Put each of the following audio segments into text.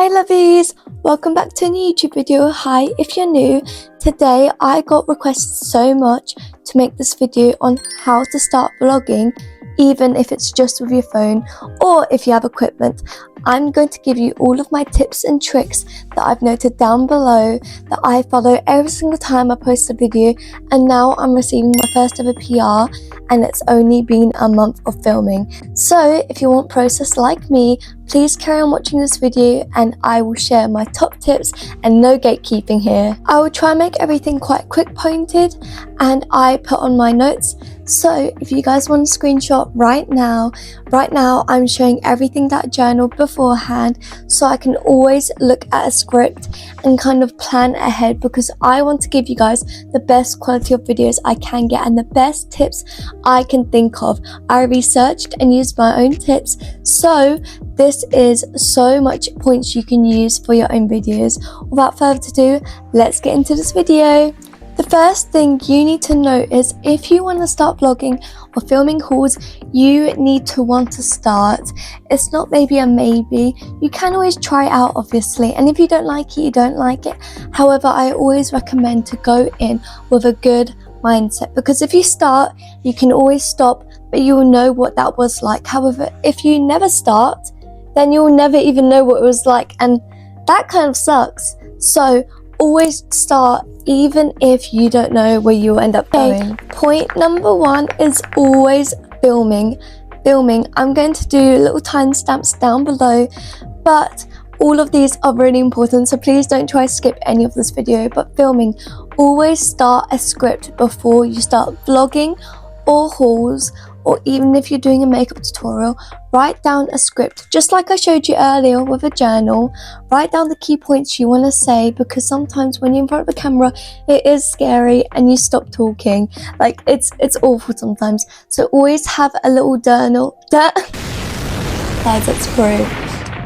Hi lovies! Welcome back to a new YouTube video. Hi if you're new. Today I got requested so much to make this video on how to start vlogging, even if it's just with your phone or if you have equipment. I'm going to give you all of my tips and tricks that I've noted down below that I follow every single time I post a video, and now I'm receiving my first ever PR and it's only been a month of filming. So if you want process like me, please carry on watching this video and I will share my top tips and no gatekeeping here. I will try and make everything quite quick pointed and I put on my notes. So if you guys want a screenshot right now I'm showing everything that I journaled beforehand so I can always look at a script and kind of plan ahead, because I want to give you guys the best quality of videos I can get and the best tips I can think of. I researched and used my own tips, so this is so much points you can use for your own videos. Without further ado, let's get into this video. The first thing you need to know is if you want to start vlogging or filming hauls, you need to want to start. It's not maybe a maybe. You can always try it out, obviously, and if you don't like it, you don't like it. However, I always recommend to go in with a good mindset, because if you start, you can always stop, but you will know what that was like. However, if you never start, then you'll never even know what it was like, and that kind of sucks. So always start, even if you don't know where you'll end up going. Point number one is always filming. I'm going to do little timestamps down below, but all of these are really important, so please don't try to skip any of this video. But filming, always start a script before you start vlogging or hauls, or even if you're doing a makeup tutorial. Write down a script, just like I showed you earlier with a journal. Write down the key points you want to say, because sometimes when you're in front of the camera, it is scary and you stop talking. Like, it's awful sometimes. So always have a little journal. Guys, that's true.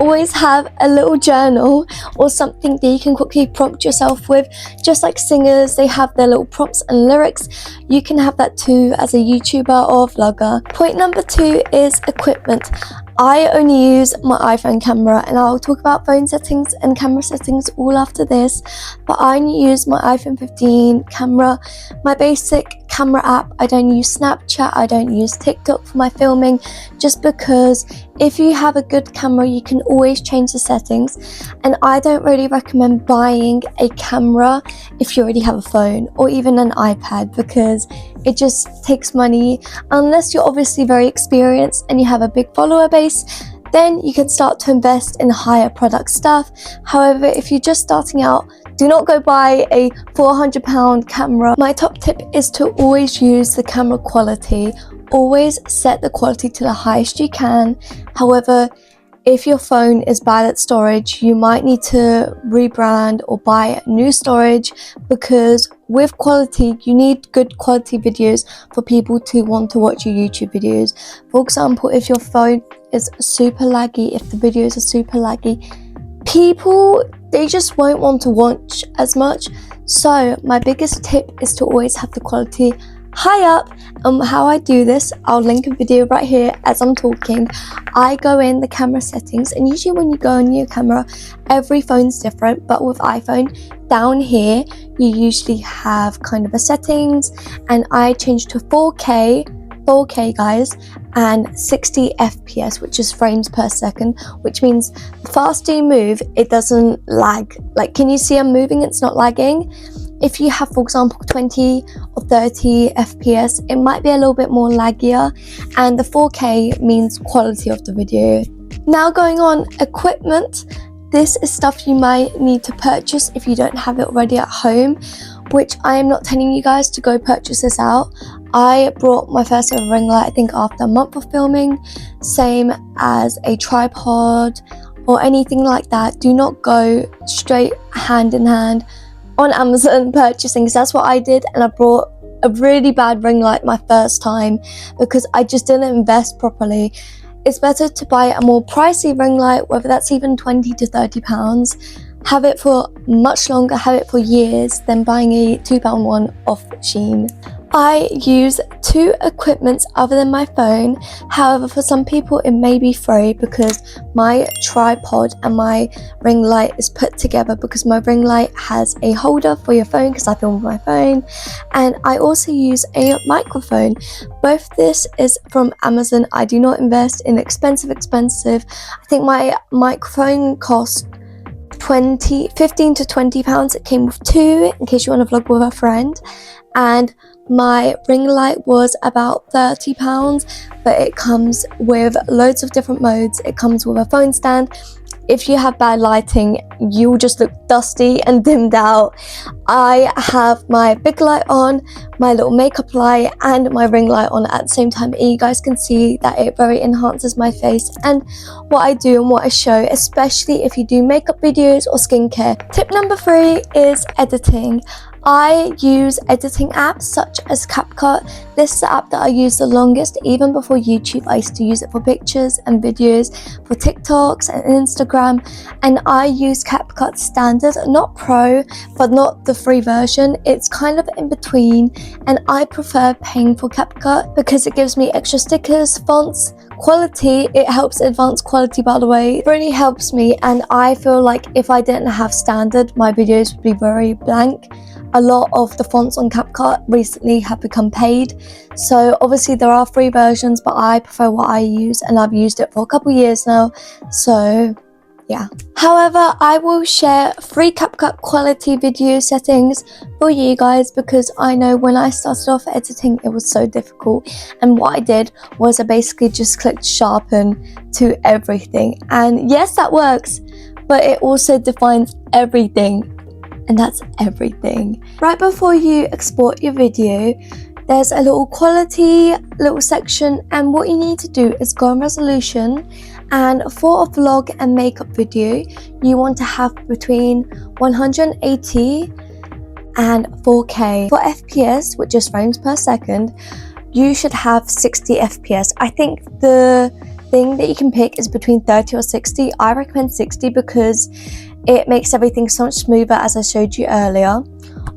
Always have a little journal or something that you can quickly prompt yourself with. Just like singers, they have their little prompts and lyrics. You can have that too as a YouTuber or vlogger. Point number two is equipment. I only use my iPhone camera, and I'll talk about phone settings and camera settings all after this, but I only use my iPhone 15 camera, my basic camera app. I don't use Snapchat, I don't use TikTok for my filming, just because if you have a good camera, you can always change the settings, and I don't really recommend buying a camera if you already have a phone or even an iPad, because it just takes money. Unless you're obviously very experienced and you have a big follower base, then you can start to invest in higher product stuff. However, if you're just starting out, do not go buy a £400 camera. My top tip is to always use the camera quality. Always set the quality to the highest you can. However, if your phone is bad at storage, you might need to rebrand or buy new storage, because with quality, you need good quality videos for people to want to watch your YouTube videos. For example, if your phone is super laggy, if the videos are super laggy, people, they just won't want to watch as much. So my biggest tip is to always have the quality high up. How I do this, I'll link a video right here as I'm talking. I go in the camera settings, and usually when you go on your camera, every phone's different, but with iPhone, down here you usually have kind of a settings, and I change to 4K guys, and 60 FPS, which is frames per second, which means the faster you move, it doesn't lag. Like, can you see I'm moving? It's not lagging. If you have, for example, 20 or 30 FPS, it might be a little bit more laggier, and the 4K means quality of the video. Now going on equipment, this is stuff you might need to purchase if you don't have it already at home, which I am not telling you guys to go purchase this out. I brought my first ever ring light, I think, after a month of filming, same as a tripod or anything like that. Do not go straight hand in hand on Amazon purchasing, because that's what I did, and I brought a really bad ring light my first time because I just didn't invest properly. It's better to buy a more pricey ring light, whether that's even £20 to £30. Have it for much longer, have it for years, than buying a £2 one off Shein. I use two equipments other than my phone. However, for some people it may be free because my tripod and my ring light is put together, because my ring light has a holder for your phone because I film with my phone, and I also use a microphone. Both this is from Amazon. I do not invest in expensive. I think my microphone cost 15 to 20 pounds. It came with two in case you want to vlog with a friend, and my ring light was about 30 pounds, but it comes with loads of different modes. It comes with a phone stand. If you have bad lighting, you'll just look dusty and dimmed out. I have my big light on, my little makeup light, and my ring light on at the same time. And you guys can see that it very enhances my face and what I do and what I show, especially if you do makeup videos or skincare. Tip number 3 is editing. I use editing apps such as CapCut. This is the app that I use the longest. Even before YouTube, I used to use it for pictures and videos, for TikToks and Instagram. And I use CapCut Standard, not Pro, but not the free version. It's kind of in between, and I prefer paying for CapCut because it gives me extra stickers, fonts, quality. It helps advance quality, by the way. It really helps me, and I feel like if I didn't have Standard, my videos would be very blank. A lot of the fonts on CapCut recently have become paid, so obviously there are free versions, but I prefer what I use, and I've used it for a couple years now, so yeah. However, I will share free CapCut quality video settings for you guys, because I know when I started off editing it was so difficult, and what I did was I basically just clicked sharpen to everything, and yes, that works, but it also defines everything. And that's everything. Right before you export your video, there's a little quality little section, and what you need to do is go on resolution, and for a vlog and makeup video you want to have between 180 and 4K. For FPS, which is frames per second, you should have 60 FPS. I think the thing that you can pick is between 30 or 60. I recommend 60 because it makes everything so much smoother, as I showed you earlier.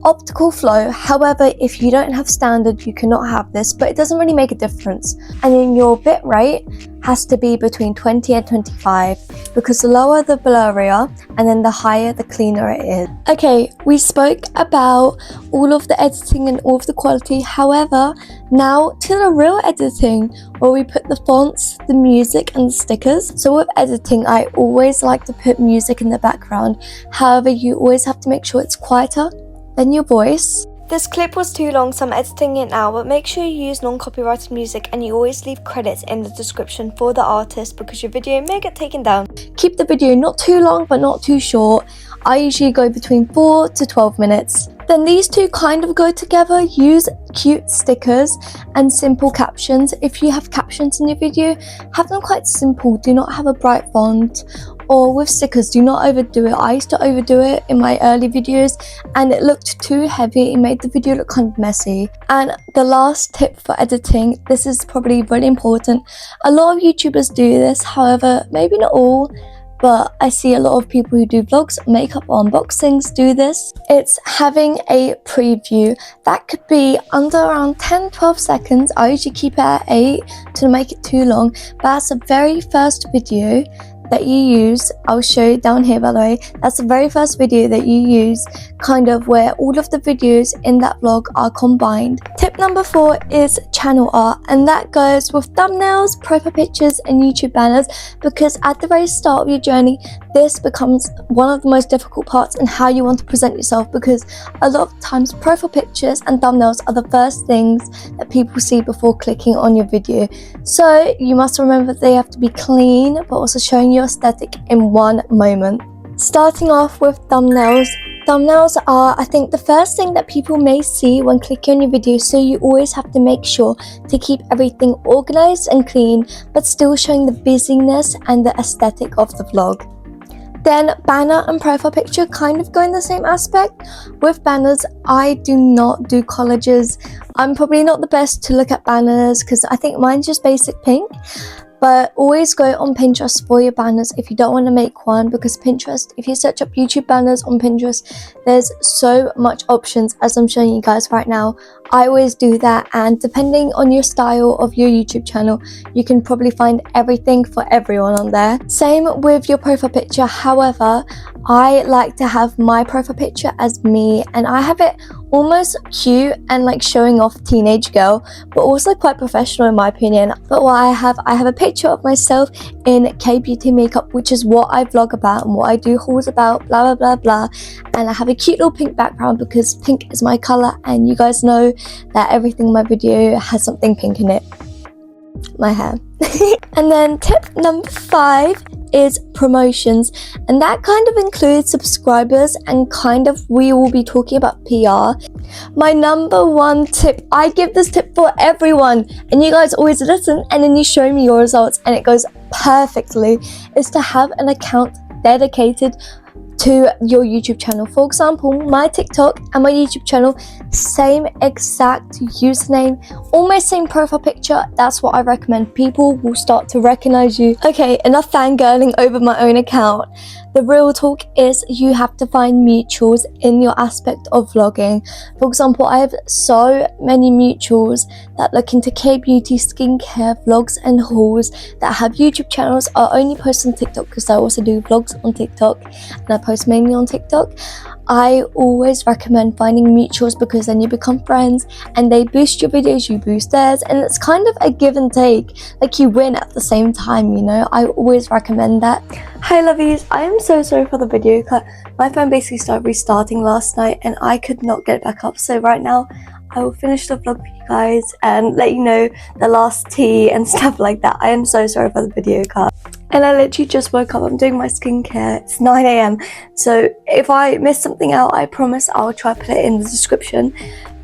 Optical flow, however, if you don't have Standard, you cannot have this, but it doesn't really make a difference. And then your bit rate has to be between 20 and 25, because the lower the blurrier, and then the higher the cleaner it is. Okay, we spoke about all of the editing and all of the quality. However, now to the real editing, where we put the fonts, the music, and the stickers. So with editing, I always like to put music in the background. However, you always have to make sure it's quieter than your voice. This clip was too long, so I'm editing it now, but make sure you use non-copyrighted music, and you always leave credits in the description for the artist, because your video may get taken down. Keep the video not too long but not too short. I usually go between 4 to 12 minutes. Then these two kind of go together. Use cute stickers and simple captions. If you have captions in your video, have them quite simple. Do not have a bright font. Or with stickers, do not overdo it. I used to overdo it in my early videos and it looked too heavy. It made the video look kind of messy. And the last tip for editing, this is probably really important. A lot of YouTubers do this, however, maybe not all, but I see a lot of people who do vlogs, makeup, or unboxings do this. It's having a preview. That could be under around 10-12 seconds. I usually keep it at 8 to make it too long, but that's the very first video that you use. I'll show you down here, by the way. That's the very first video that you use, kind of where all of the videos in that vlog are combined. Tip number 4 is channel art, and that goes with thumbnails, profile pictures, and YouTube banners, because at the very start of your journey, this becomes one of the most difficult parts in how you want to present yourself, because a lot of times profile pictures and thumbnails are the first things that people see before clicking on your video. So you must remember they have to be clean, but also showing your aesthetic in one moment. Starting off with thumbnails. Thumbnails are, I think, the first thing that people may see when clicking on your video, so you always have to make sure to keep everything organized and clean, but still showing the busyness and the aesthetic of the vlog. Then banner and profile picture kind of go in the same aspect. With banners, I do not do collages. I'm probably not the best to look at banners because I think mine's just basic pink. But always go on Pinterest for your banners if you don't want to make one, because Pinterest, if you search up YouTube banners on Pinterest, there's so much options, as I'm showing you guys right now. I always do that, and depending on your style of your YouTube channel, you can probably find everything for everyone on there. Same with your profile picture. However, I like to have my profile picture as me, and I have it almost cute and like showing off teenage girl, but also quite professional in my opinion. But what I have a picture of myself in K-beauty makeup, which is what I vlog about and what I do hauls about, blah blah blah blah. And I have a cute little pink background because pink is my color, and you guys know that everything in my video has something pink in it. My hair. And then tip number 5 is promotions, and that kind of includes subscribers, and kind of we will be talking about PR. My number 1 tip, I give this tip for everyone, and you guys always listen and then you show me your results and it goes perfectly, is to have an account dedicated to your YouTube channel. For example, my TikTok and my YouTube channel, same exact username, almost same profile picture. That's what I recommend. People will start to recognize you. Okay, enough fangirling over my own account. The real talk is you have to find mutuals in your aspect of vlogging. For example, I have so many mutuals that look into K-beauty, skincare, vlogs and hauls, that have YouTube channels. I only post on TikTok because I also do vlogs on TikTok, and I post mainly on TikTok. I always recommend finding mutuals because then you become friends and they boost your videos, you boost theirs, and it's kind of a give and take, like you win at the same time, you know. I always recommend that. Hi lovies, I am so sorry for the video cut. My phone basically started restarting last night and I could not get it back up, so right now I will finish the vlog for you guys and let you know the last tea and stuff like that. I am so sorry for the video cut. And I literally just woke up. I'm doing my skincare. It's 9 a.m. So if I miss something out, I promise I'll try to put it in the description.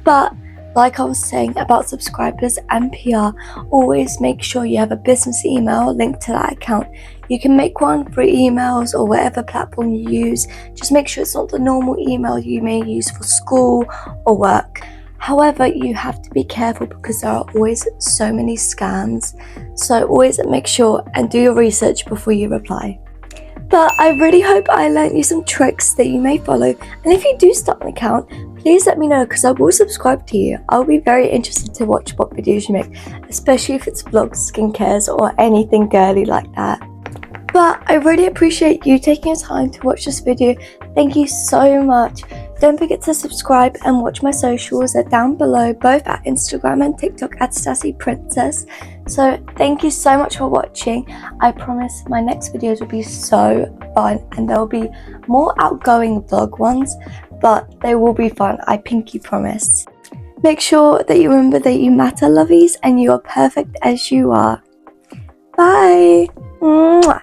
But like I was saying about subscribers and PR, always make sure you have a business email linked to that account. You can make one through emails or whatever platform you use. Just make sure it's not the normal email you may use for school or work. However, you have to be careful because there are always so many scams. So always make sure and do your research before you reply. But I really hope I learned you some tricks that you may follow. And if you do start an account, please let me know because I will subscribe to you. I'll be very interested to watch what videos you make, especially if it's vlogs, skincares or anything girly like that. But I really appreciate you taking your time to watch this video. Thank you so much. Don't forget to subscribe and watch my socials. They're down below, both at Instagram and TikTok at Sassy Princess. So thank you so much for watching. I promise my next videos will be so fun and there will be more outgoing vlog ones, but they will be fun, I pinky promise. Make sure that you remember that you matter, lovies, and you are perfect as you are. Bye. Mwah.